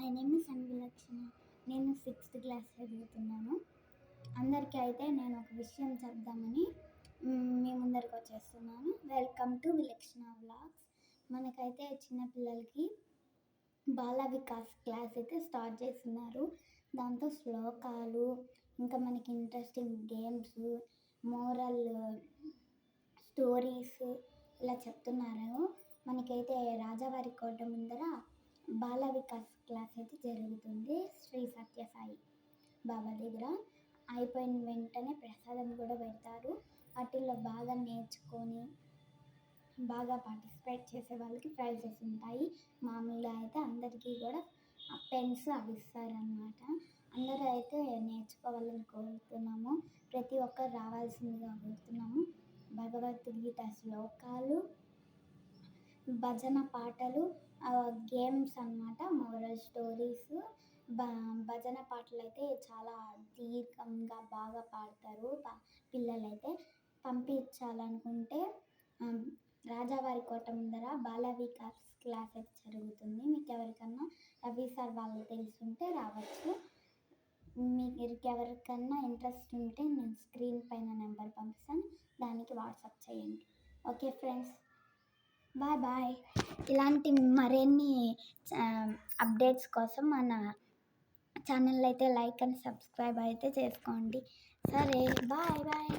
My name is అన్విలక్షణ. నేను 6th class చదువుతున్నాను. అందరికీ అయితే నేను ఒక విషయం చెప్దామని మీ ముందరికి వచ్చేస్తున్నాను. వెల్కమ్ టు విలక్షణ వ్లాగ్స్. మనకైతే చిన్నపిల్లలకి బాల వికాస్ క్లాస్ అయితే స్టార్ట్ చేస్తున్నారు. దాంతో శ్లోకాలు, ఇంకా మనకి ఇంట్రెస్టింగ్ గేమ్స్, మోరల్ స్టోరీస్ ఇలా చెప్తున్నారు. మనకైతే రాజావారి కోట ముందర బాల వికాస్ క్లాస్ అయితే జరుగుతుంది శ్రీ సత్యసాయి బాబా దగ్గర. అయిపోయిన వెంటనే ప్రసాదం కూడా పెడతారు. వాటిల్లో బాగా నేర్చుకొని బాగా పార్టిసిపేట్ చేసే వాళ్ళకి ప్రైజెస్ ఉంటాయి. మామూలుగా అయితే అందరికీ కూడా పెన్స్ అవి ఇస్తారనమాట. అందరూ అయితే నేర్చుకోవాలని కోరుతున్నాము. ప్రతి ఒక్కరు రావాల్సిందిగా కోరుతున్నాము. భగవద్గీత శ్లోకాలు, భజన పాటలు, గేమ్స్ అన్నమాట, మోరల్ స్టోరీస్. భజన పాటలు అయితే చాలా దీర్ఘంగా బాగా పాడతారు పిల్లలైతే. పంపించాలనుకుంటే రాజావారి కోట ముందర బాల వికాస్ క్లాస్ అయితే జరుగుతుంది. మీకు ఎవరికన్నా రవి సార్ వాళ్ళు తెలుసుంటే రావచ్చు. మీకు ఎవరికన్నా ఇంట్రెస్ట్ ఉంటే నేను స్క్రీన్ పైన నెంబర్ పంపిస్తాను, దానికి వాట్సాప్ చేయండి. Okay friends, bye bye. ఇలాంటి మరిన్ని అప్డేట్స్ కోసం మన ఛానల్ అయితే లైక్ అండ్ సబ్స్క్రైబ్ అయితే చేసుకోండి. సరే, బాయ్ బాయ్.